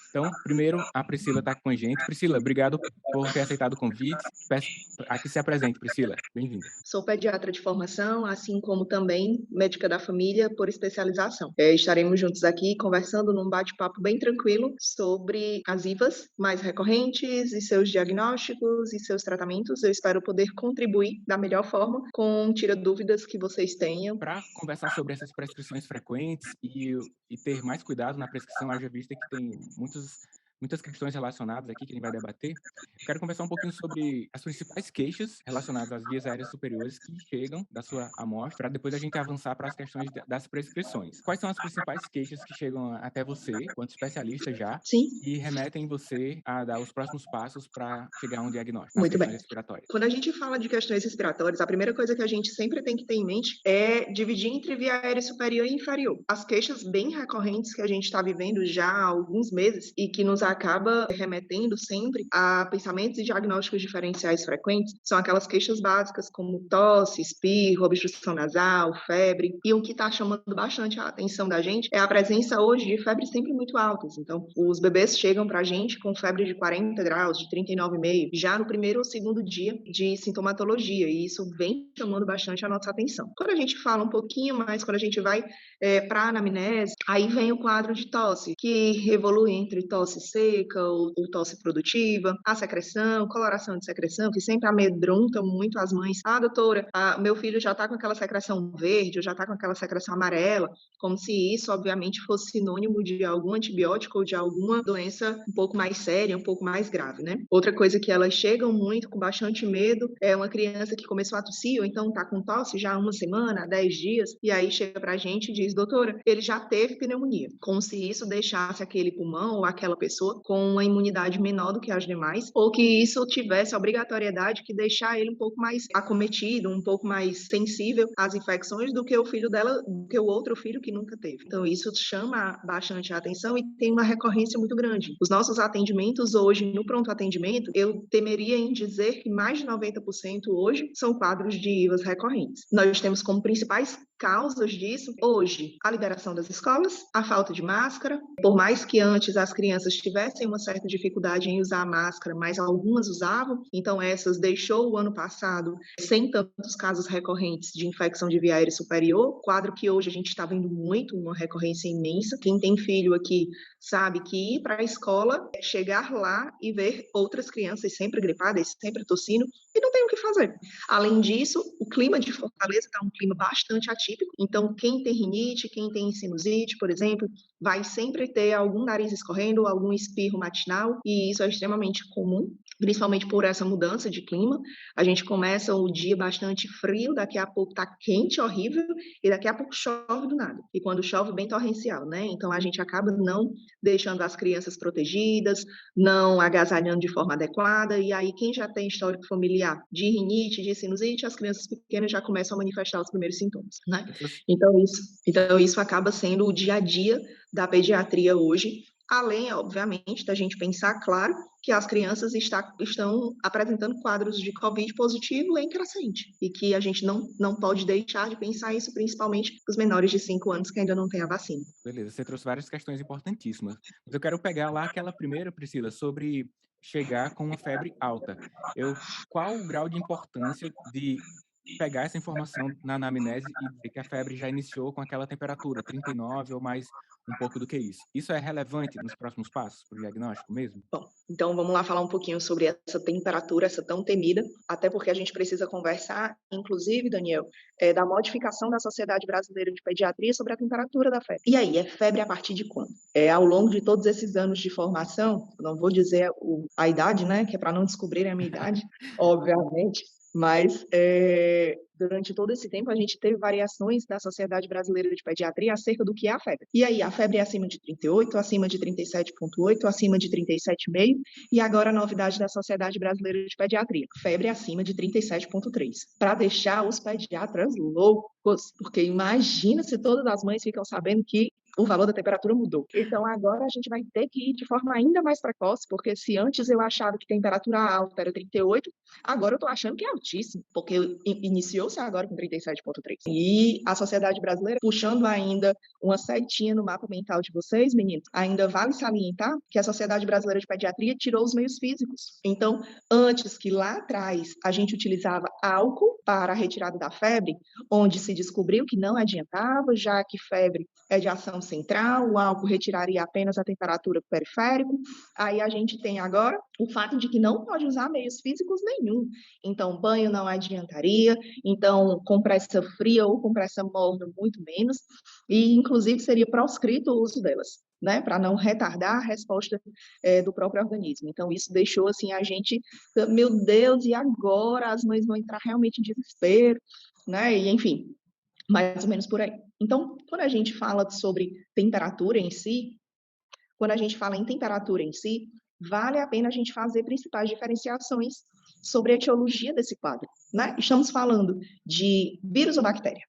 Então, primeiro, a Priscila está com a gente. Priscila, obrigado por ter aceitado o convite. Peço a que se apresente, Priscila. Bem-vinda. Sou pediatra de formação, assim como também médica da família por especialização. Estaremos juntos aqui conversando num bate-papo bem tranquilo sobre as IVAs mais recorrentes e seus diagnósticos e seus tratamentos. Eu espero poder contribuir da melhor forma com tira dúvidas que vocês tenham. Para conversar sobre essas prescrições frequentes e ter mais cuidado na prescrição, haja vista que tem muitas questões relacionadas aqui que a gente vai debater. Eu quero conversar um pouquinho sobre as principais queixas relacionadas às vias aéreas superiores que chegam da sua amostra, para depois a gente avançar para as questões das prescrições. Quais são as principais queixas que chegam até você, enquanto especialista já, Sim, e remetem você a dar os próximos passos para chegar a um diagnóstico, as muito questões bem. respiratórias? Quando a gente fala de questões respiratórias, a primeira coisa que a gente sempre tem que ter em mente é dividir entre via aérea superior e inferior. As queixas bem recorrentes que a gente está vivendo já há alguns meses e que nos acaba remetendo sempre a pensamentos e diagnósticos diferenciais frequentes são aquelas queixas básicas como tosse, espirro, obstrução nasal, febre. E o que está chamando bastante a atenção da gente é a presença hoje de febres sempre muito altas. Então, os bebês chegam para a gente com febre de 40 graus, de 39,5, já no primeiro ou segundo dia de sintomatologia, e isso vem chamando bastante a nossa atenção. Quando a gente fala um pouquinho mais, quando a gente vai para a anamnese, aí vem o quadro de tosse, que evolui entre tosse seca ou tosse produtiva, a secreção, coloração de secreção, que sempre amedronta muito as mães. Ah, doutora, meu filho já está com aquela secreção verde, ou já está com aquela secreção amarela, como se isso, obviamente, fosse sinônimo de algum antibiótico ou de alguma doença um pouco mais séria, um pouco mais grave, né? Outra coisa que elas chegam muito com bastante medo é uma criança que começou a tossir, ou então tá com tosse já há uma semana, há 10 dias, e aí chega pra gente e diz, doutora, ele já teve pneumonia, como se isso deixasse aquele pulmão ou aquela pessoa com uma imunidade menor do que as demais, ou que isso tivesse a obrigatoriedade que deixar ele um pouco mais acometido, um pouco mais sensível às infecções do que o filho dela, do que o outro filho que nunca teve. Então isso chama bastante a atenção e tem uma recorrência muito grande. Os nossos atendimentos hoje, no pronto atendimento, eu temeria em dizer que mais de 90% hoje são quadros de IVAs recorrentes. Nós temos como principais causas disso, hoje, a liberação das escolas, a falta de máscara. Por mais que antes as crianças tivessem uma certa dificuldade em usar a máscara, mas algumas usavam, então essas deixou o ano passado sem tantos casos recorrentes de infecção de via aérea superior, quadro que hoje a gente está vendo muito, uma recorrência imensa. Quem tem filho aqui sabe que ir para a escola é chegar lá e ver outras crianças sempre gripadas, sempre tossindo, e não tem o que fazer. Além disso, o clima de Fortaleza está um clima bastante atípico, então quem tem rinite, quem tem sinusite, por exemplo, vai sempre ter algum nariz escorrendo, algum espirro matinal, e isso é extremamente comum, principalmente por essa mudança de clima. A gente começa o dia bastante frio, daqui a pouco está quente, horrível, e daqui a pouco chove do nada. E quando chove, bem torrencial, né? Então a gente acaba não deixando as crianças protegidas, não agasalhando de forma adequada, e aí quem já tem histórico familiar de rinite, de sinusite, as crianças pequenas já começam a manifestar os primeiros sintomas, né? Então isso acaba sendo o dia a dia da pediatria hoje, além, obviamente, da gente pensar, claro, que as crianças estão apresentando quadros de Covid positivo em crescente, e que a gente não pode deixar de pensar isso, principalmente os menores de 5 anos que ainda não têm a vacina. Beleza, você trouxe várias questões importantíssimas. Mas eu quero pegar lá aquela primeira, Priscila, sobre chegar com uma febre alta. Qual o grau de importância de pegar essa informação na anamnese e dizer que a febre já iniciou com aquela temperatura, 39 ou mais um pouco do que isso? Isso é relevante nos próximos passos para o diagnóstico mesmo? Bom, então vamos lá falar um pouquinho sobre essa temperatura, essa tão temida, até porque a gente precisa conversar, inclusive, Daniel, da modificação da Sociedade Brasileira de Pediatria sobre a temperatura da febre. E aí, é febre a partir de quando? Ao longo de todos esses anos de formação, não vou dizer a idade, né, que é para não descobrirem a minha idade, obviamente, mas durante todo esse tempo a gente teve variações da Sociedade Brasileira de Pediatria acerca do que é a febre. E aí, a febre é acima de 38, acima de 37,8, acima de 37,5, e agora a novidade da Sociedade Brasileira de Pediatria, febre acima de 37,3, para deixar os pediatras loucos, porque imagina se todas as mães ficam sabendo que o valor da temperatura mudou. Então agora a gente vai ter que ir de forma ainda mais precoce, porque se antes eu achava que temperatura alta era 38, agora eu estou achando que é altíssimo, porque iniciou-se agora com 37,3. E a sociedade brasileira, puxando ainda uma setinha no mapa mental de vocês, meninos, ainda vale salientar que a Sociedade Brasileira de Pediatria tirou os meios físicos. Então, antes que lá atrás a gente utilizava álcool para a retirada da febre, onde se descobriu que não adiantava, já que febre é de ação central, o álcool retiraria apenas a temperatura do periférico. Aí a gente tem agora o fato de que não pode usar meios físicos nenhum. Então, banho não adiantaria, então, compressa fria ou compressa morna, muito menos, e inclusive seria proscrito o uso delas, né, para não retardar a resposta do próprio organismo. Então, isso deixou assim a gente, meu Deus, e agora as mães vão entrar realmente em desespero, né? E enfim, mais ou menos por aí. Então, quando a gente fala sobre temperatura em si, quando a gente fala em temperatura em si, vale a pena a gente fazer principais diferenciações sobre a etiologia desse quadro, né? Estamos falando de vírus ou bactéria,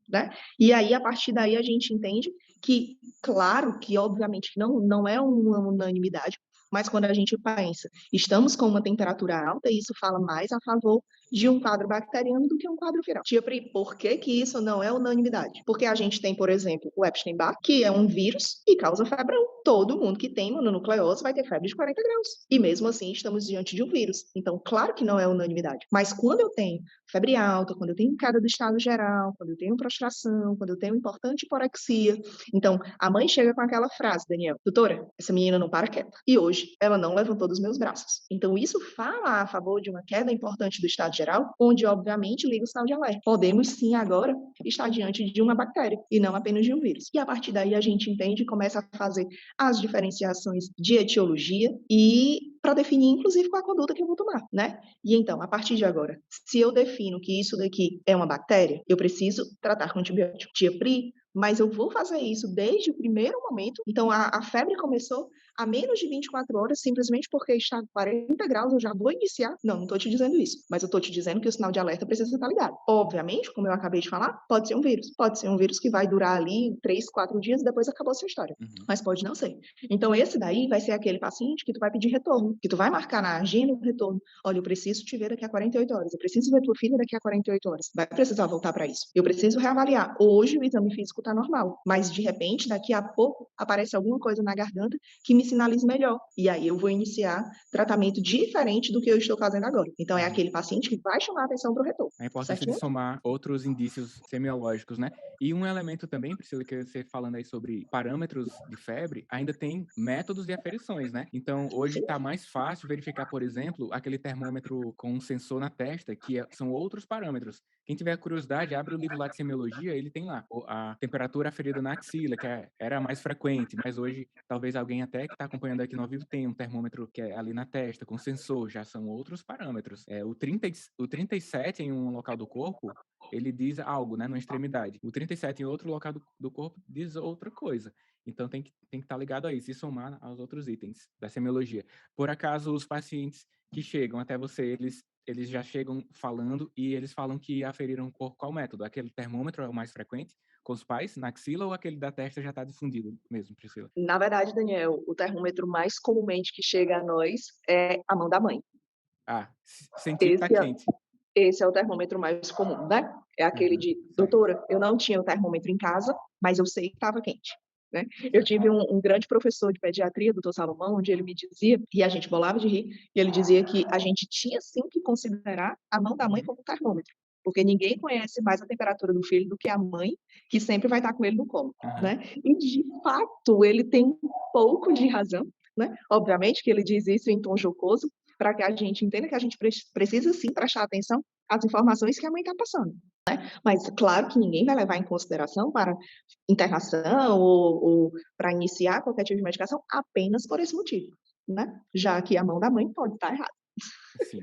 né? E aí, a partir daí, a gente entende que, claro, que obviamente não é uma unanimidade, mas quando a gente pensa, estamos com uma temperatura alta, isso fala mais a favor de um quadro bacteriano do que um quadro viral. Tia Pri, por que que isso não é unanimidade? Porque a gente tem, por exemplo, o Epstein-Barr, que é um vírus e causa febre. Todo mundo que tem mononucleose vai ter febre de 40 graus. E mesmo assim, estamos diante de um vírus. Então, claro que não é unanimidade. Mas quando eu tenho febre alta, quando eu tenho queda do estado geral, quando eu tenho prostração, quando eu tenho importante hiporexia. Então, a mãe chega com aquela frase, Daniel, doutora, essa menina não para quieta. E hoje, ela não levantou dos meus braços. Então, isso fala a favor de uma queda importante do estado geral, onde, obviamente, liga o sinal de alerta. Podemos, sim, agora, estar diante de uma bactéria, e não apenas de um vírus. E, a partir daí, a gente entende e começa a fazer as diferenciações de etiologia e para definir, inclusive, qual a conduta que eu vou tomar, né? E então, a partir de agora, se eu defino que isso daqui é uma bactéria, eu preciso tratar com antibiótico. Tia Pri, mas eu vou fazer isso desde o primeiro momento. Então, a febre começou a menos de 24 horas, simplesmente porque está 40 graus, eu já vou iniciar. Não estou te dizendo isso, mas eu estou te dizendo que o sinal de alerta precisa estar ligado. Obviamente, como eu acabei de falar, pode ser um vírus. Pode ser um vírus que vai durar ali 3, 4 dias e depois acabou a sua história. Uhum. Mas pode não ser. Então, esse daí vai ser aquele paciente que tu vai pedir retorno, que tu vai marcar na agenda o retorno. Olha, eu preciso te ver daqui a 48 horas, eu preciso ver tua filha daqui a 48 horas. Vai precisar voltar para isso. Eu preciso reavaliar. Hoje o exame físico está normal, mas de repente, daqui a pouco, aparece alguma coisa na garganta que me sinalize melhor. E aí eu vou iniciar tratamento diferente do que eu estou fazendo agora. Então, é aquele paciente que vai chamar a atenção para o retorno. A importância de Certinho? somar outros indícios semiológicos, né? E um elemento também, Priscila, que você falando aí sobre parâmetros de febre, ainda tem métodos de aferições, né? Então, hoje está mais fácil verificar, por exemplo, aquele termômetro com um sensor na testa, que são outros parâmetros. Quem tiver curiosidade, abre o livro lá de semiologia, ele tem lá a temperatura aferida na axila, que era mais frequente, mas hoje talvez alguém até que está acompanhando aqui no ao vivo tenha um termômetro que é ali na testa, com sensor, já são outros parâmetros. O 37 em um local do corpo, ele diz algo, né, numa extremidade. O 37 em outro local do corpo diz outra coisa. Então tem que estar ligado a isso e somar aos outros itens da semiologia. Por acaso, os pacientes que chegam até você, eles já chegam falando e eles falam que aferiram por qual método? Aquele termômetro é o mais frequente com os pais, na axila, ou aquele da testa já está difundido mesmo, Priscila? Na verdade, Daniel, o termômetro mais comumente que chega a nós é a mão da mãe. Ah, sentir que tá Esse é, quente. esse é o termômetro mais comum, né? É aquele Uhum, de, certo, doutora, eu não tinha o termômetro em casa, mas eu sei que estava quente. Né? Eu certo. tive um grande professor de pediatria, doutor Salomão, onde ele me dizia, e a gente bolava de rir, e ele dizia que a gente tinha sim que considerar a mão da mãe Uhum, como um termômetro, porque ninguém conhece mais a temperatura do filho do que a mãe, que sempre vai estar com ele no colo. uhum. Né? E, de fato, ele tem um pouco de razão, né? Obviamente que ele diz isso em tom jocoso, para que a gente entenda que a gente precisa sim prestar atenção às informações que a mãe está passando. Mas claro que ninguém vai levar em consideração para internação ou para iniciar qualquer tipo de medicação apenas por esse motivo, né? Já que a mão da mãe pode estar errada. Sim.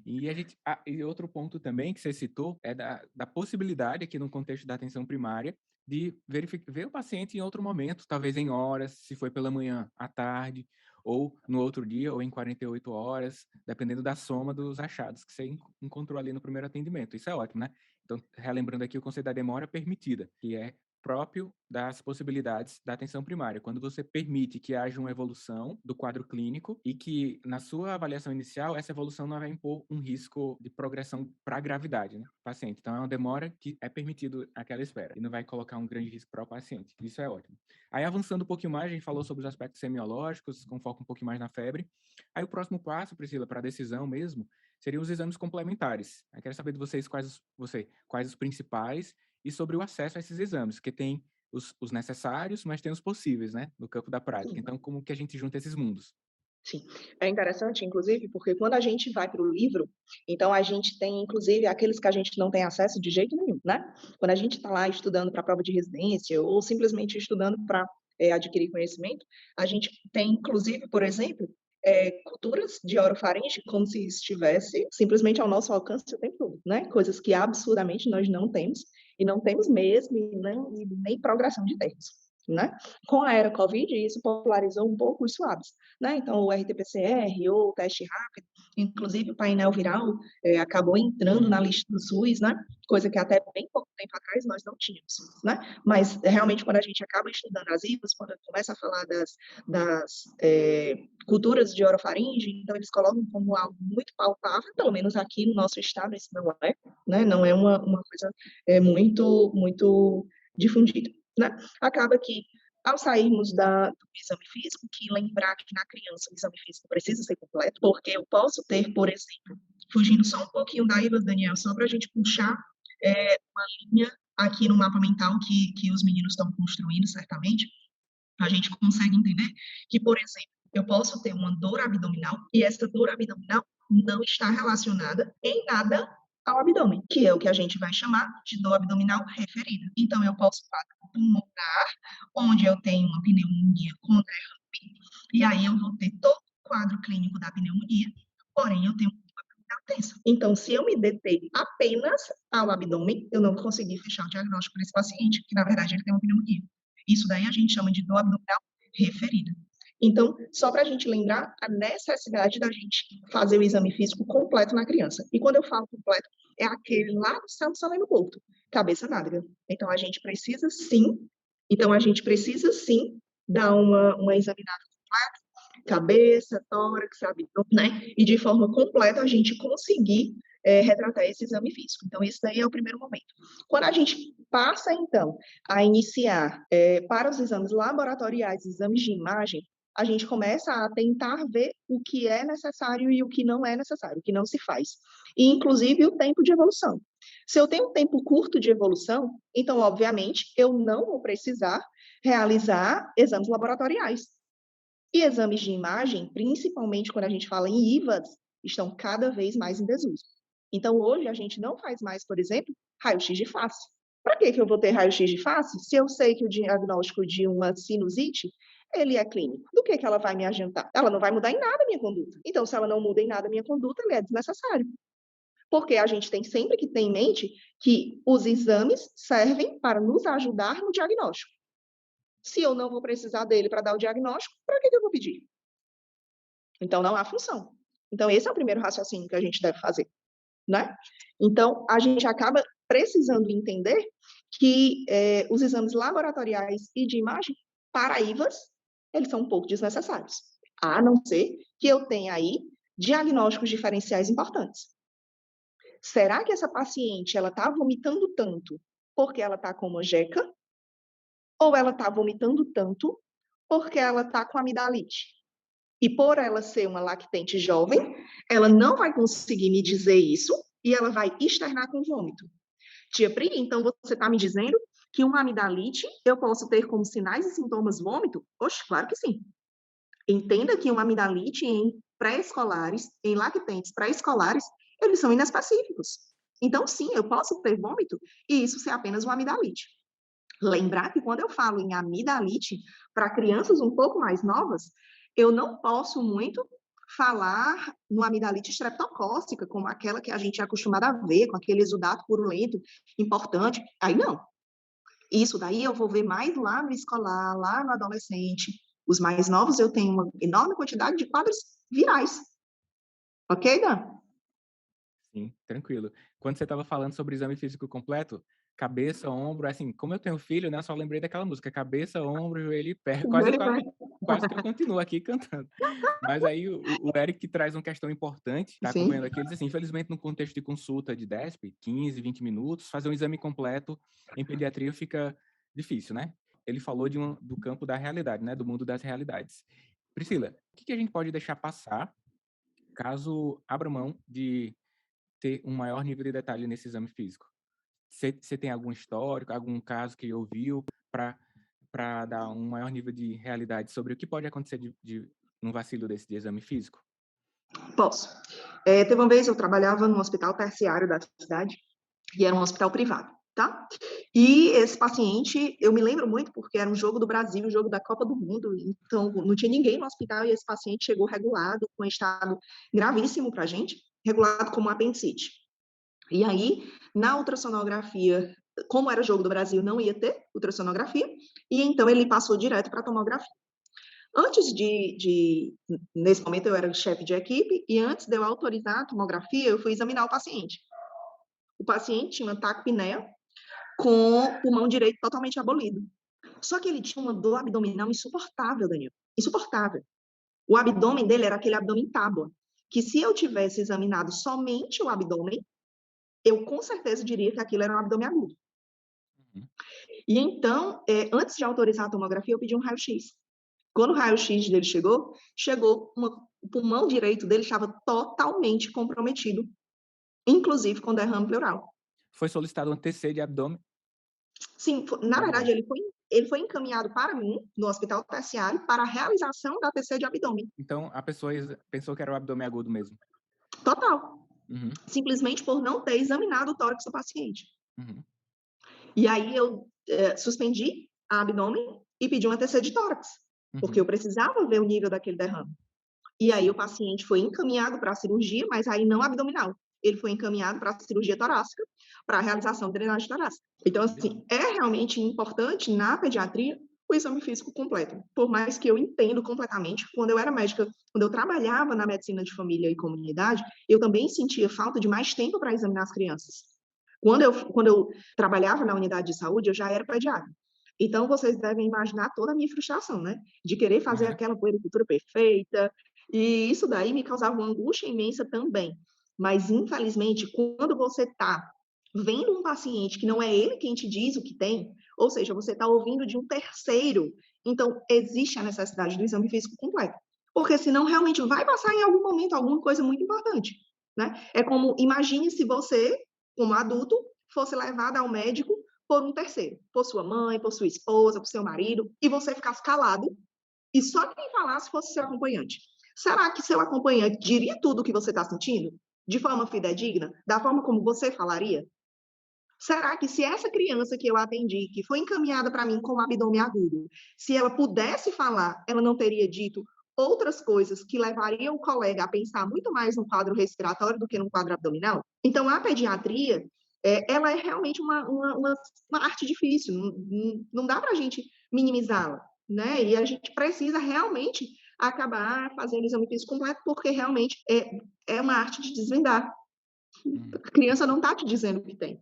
E outro ponto também que você citou é da possibilidade, aqui no contexto da atenção primária, de ver o paciente em outro momento, talvez em horas, se foi pela manhã, à tarde, ou no outro dia, ou em 48 horas, dependendo da soma dos achados que você encontrou ali no primeiro atendimento. Isso é ótimo, né? Então, relembrando aqui o conceito da demora permitida, que é próprio das possibilidades da atenção primária, quando você permite que haja uma evolução do quadro clínico e que, na sua avaliação inicial, essa evolução não vai impor um risco de progressão para a gravidade, né, do paciente. Então, é uma demora que é permitido aquela espera e não vai colocar um grande risco para o paciente. Isso é ótimo. Aí, avançando um pouquinho mais, a gente falou sobre os aspectos semiológicos, com foco um pouquinho mais na febre. Aí, o próximo passo, Priscila, para a decisão mesmo, seriam os exames complementares. Eu quero saber de vocês quais os principais e sobre o acesso a esses exames, porque tem os necessários, mas tem os possíveis, né, no campo da prática. Sim. Então, como que a gente junta esses mundos? Sim, é interessante, inclusive, porque quando a gente vai para o livro, então a gente tem, inclusive, aqueles que a gente não tem acesso de jeito nenhum, né? Quando a gente está lá estudando para a prova de residência ou simplesmente estudando para adquirir conhecimento, a gente tem, inclusive, por exemplo, culturas de orofaringe como se estivesse simplesmente ao nosso alcance o tempo todo, né? Coisas que absurdamente nós não temos, e não temos mesmo, e nem progressão de termos. Né? Com a era Covid, isso popularizou um pouco os swabs, né? Então, o RT-PCR ou o teste rápido, inclusive o painel viral, acabou entrando na lista do SUS, né? Coisa que até bem pouco tempo atrás nós não tínhamos, né? Mas, realmente, quando a gente acaba estudando as IVAs, quando começa a falar das culturas de orofaringe, então eles colocam como algo muito palpável, pelo menos aqui no nosso estado isso não é, né? Não é uma coisa muito, muito difundida, né? Acaba que, ao sairmos do exame físico, que lembrar que na criança o exame físico precisa ser completo, porque eu posso ter, por exemplo, fugindo só um pouquinho da IVA, Daniel, só para a gente puxar uma linha aqui no mapa mental que os meninos estão construindo, certamente, a gente consegue entender que, por exemplo, eu posso ter uma dor abdominal e essa dor abdominal não está relacionada em nada ao abdômen, que é o que a gente vai chamar de dor abdominal referida. Então, eu posso falar pulmonar, onde eu tenho uma pneumonia com derrame, e aí eu vou ter todo o quadro clínico da pneumonia, porém eu tenho uma dor abdominal tensa. Então, se eu me deter apenas ao abdômen, eu não vou conseguir fechar o diagnóstico para esse paciente, que na verdade ele tem uma pneumonia. Isso daí a gente chama de dor abdominal referida. Então, só para a gente lembrar a necessidade da gente fazer o exame físico completo na criança. E quando eu falo completo, é aquele lá do Santo Saleno Porto, cabeça nádega. Então, a gente precisa sim, dar uma examinada completa, cabeça, tórax, abdômen, né? E de forma completa a gente conseguir retratar esse exame físico. Então, esse daí é o primeiro momento. Quando a gente passa, então, a iniciar para os exames laboratoriais, exames de imagem, a gente começa a tentar ver o que é necessário e o que não é necessário, o que não se faz. E, inclusive, o tempo de evolução. Se eu tenho um tempo curto de evolução, então, obviamente, eu não vou precisar realizar exames laboratoriais. E exames de imagem, principalmente quando a gente fala em IVAs, estão cada vez mais em desuso. Então, hoje, a gente não faz mais, por exemplo, raio-x de face. Para que eu vou ter raio-x de face se eu sei que o diagnóstico de uma sinusite, ele é clínico? Do que ela vai me adiantar? Ela não vai mudar em nada a minha conduta. Então, se ela não muda em nada a minha conduta, ele é desnecessário. Porque a gente tem sempre que ter em mente que os exames servem para nos ajudar no diagnóstico. Se eu não vou precisar dele para dar o diagnóstico, para que eu vou pedir? Então, não há função. Então, esse é o primeiro raciocínio que a gente deve fazer, né? Então, a gente acaba precisando entender que os exames laboratoriais e de imagem para IVAs, eles são um pouco desnecessários, a não ser que eu tenha aí diagnósticos diferenciais importantes. Será que essa paciente ela está vomitando tanto porque ela está com uma jeca? Ou ela está vomitando tanto porque ela está com amidalite? E por ela ser uma lactente jovem, ela não vai conseguir me dizer isso e ela vai externar com vômito. Tia Pri, então você está me dizendo que uma amidalite eu posso ter como sinais e sintomas vômito? Oxe, claro que sim. Entenda que uma amidalite em pré-escolares, em lactentes pré-escolares, eles são inespecíficos. Então, sim, eu posso ter vômito e isso ser apenas uma amidalite. Lembrar que quando eu falo em amidalite, para crianças um pouco mais novas, eu não posso muito falar no amidalite estreptocócica, como aquela que a gente é acostumado a ver, com aquele exudato purulento importante. Aí não. Isso daí eu vou ver mais lá no escolar, lá no adolescente. Os mais novos eu tenho uma enorme quantidade de quadros virais. Ok, Dan? Sim, tranquilo. Quando você estava falando sobre o exame físico completo, cabeça, ombro, assim, como eu tenho filho, né, eu só lembrei daquela música, cabeça, ombro, joelho e pé, Ele vai. quase que eu continuo aqui cantando. Mas aí o Eric traz uma questão importante, tá acompanhando Sim. aqui, ele diz assim: "Infelizmente, no contexto de consulta de DESP, 15, 20 minutos, fazer um exame completo em pediatria fica difícil, né?". Ele falou do campo da realidade, né, do mundo das realidades. Priscila, o que a gente pode deixar passar, caso abra mão de ter um maior nível de detalhe nesse exame físico? Você tem algum histórico, algum caso que ouviu para dar um maior nível de realidade sobre o que pode acontecer de um vacilo desse de exame físico? Posso. Teve uma vez eu trabalhava no hospital terciário da cidade, e era um hospital privado, tá? E esse paciente, eu me lembro muito porque era um jogo do Brasil, um jogo da Copa do Mundo, então não tinha ninguém no hospital e esse paciente chegou regulado, com um estado gravíssimo pra gente, regulado como apendicite. E aí, na ultrassonografia, como era jogo do Brasil, não ia ter ultrassonografia, e então ele passou direto para tomografia. Nesse momento eu era chefe de equipe, e antes de eu autorizar a tomografia, eu fui examinar o paciente. O paciente tinha uma taquipneia com o pulmão direito totalmente abolido. Só que ele tinha uma dor abdominal insuportável, Daniel. Insuportável. O abdômen dele era aquele abdômen tábua, que se eu tivesse examinado somente o abdômen, eu com certeza diria que aquilo era um abdômen agudo. Uhum. E então, antes de autorizar a tomografia, eu pedi um raio-x. Quando o raio-x dele o pulmão direito dele estava totalmente comprometido, inclusive com derrame pleural. Foi solicitado um TC de abdômen? Sim, na Tá bom. verdade, ele foi encaminhado para mim, no hospital terciário, para a realização da TC de abdômen. Então a pessoa pensou que era o abdômen agudo mesmo? Total. Uhum, Simplesmente por não ter examinado o tórax do paciente. uhum, E aí eu suspendi a abdômen e pedi uma TC de tórax, porque eu uhum. precisava ver o nível daquele derrame. E aí Sim. o paciente foi encaminhado para a cirurgia, mas aí não abdominal. Ele foi encaminhado para a cirurgia torácica, para a realização de drenagem torácica. Então, assim, é realmente importante na pediatria o exame físico completo. Por mais que eu entendo completamente, quando eu era médica, quando eu trabalhava na medicina de família e comunidade, eu também sentia falta de mais tempo para examinar as crianças. Quando eu trabalhava na unidade de saúde, eu já era pediatra. Então, vocês devem imaginar toda a minha frustração, né? De querer fazer Aham. aquela puericultura perfeita, e isso daí me causava uma angústia imensa também. Mas, infelizmente, quando você está vendo um paciente que não é ele quem te diz o que tem, ou seja, você está ouvindo de um terceiro, então existe a necessidade do exame físico completo. Porque senão realmente vai passar em algum momento alguma coisa muito importante, né? É como, imagine se você, como adulto, fosse levado ao médico por um terceiro, por sua mãe, por sua esposa, por seu marido, e você ficasse calado e só quem falasse fosse seu acompanhante. Será que seu acompanhante diria tudo o que você está sentindo? De forma fidedigna? Da forma como você falaria? Será que se essa criança que eu atendi, que foi encaminhada para mim com um abdômen agudo, se ela pudesse falar, ela não teria dito outras coisas que levariam o colega a pensar muito mais no quadro respiratório do que no quadro abdominal? Então, a pediatria, ela é realmente uma arte difícil, não dá para a gente minimizá-la, né? E a gente precisa realmente acabar fazendo o exame físico completo, porque realmente é uma arte de desvendar. Uhum. A criança não está te dizendo o que tem.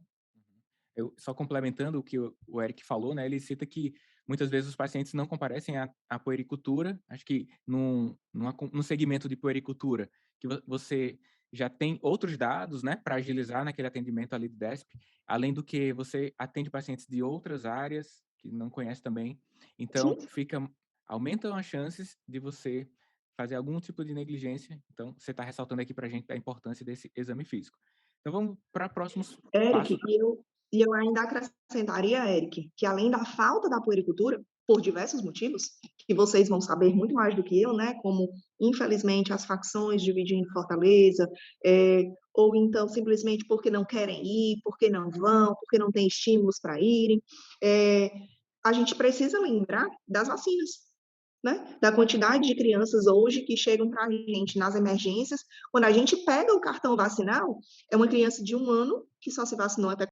Eu só complementando o que o Eric falou, né, ele cita que muitas vezes os pacientes não comparecem à puericultura, acho que num segmento de puericultura, que você já tem outros dados, né, para agilizar naquele atendimento ali do DESP, além do que você atende pacientes de outras áreas que não conhece também, Sim, então aumentam as chances de você fazer algum tipo de negligência, então você está ressaltando aqui para a gente a importância desse exame físico. Então vamos para próximos Eric, passos. e eu ainda acrescentaria, Eric, que além da falta da puericultura, por diversos motivos, que vocês vão saber muito mais do que eu, né? Como, infelizmente, as facções dividindo Fortaleza, ou então simplesmente porque não querem ir, porque não vão, porque não têm estímulos para irem. A gente precisa lembrar das vacinas, né? Da quantidade de crianças hoje que chegam para a gente nas emergências. Quando a gente pega o cartão vacinal, é uma criança de 1 ano que só se vacinou até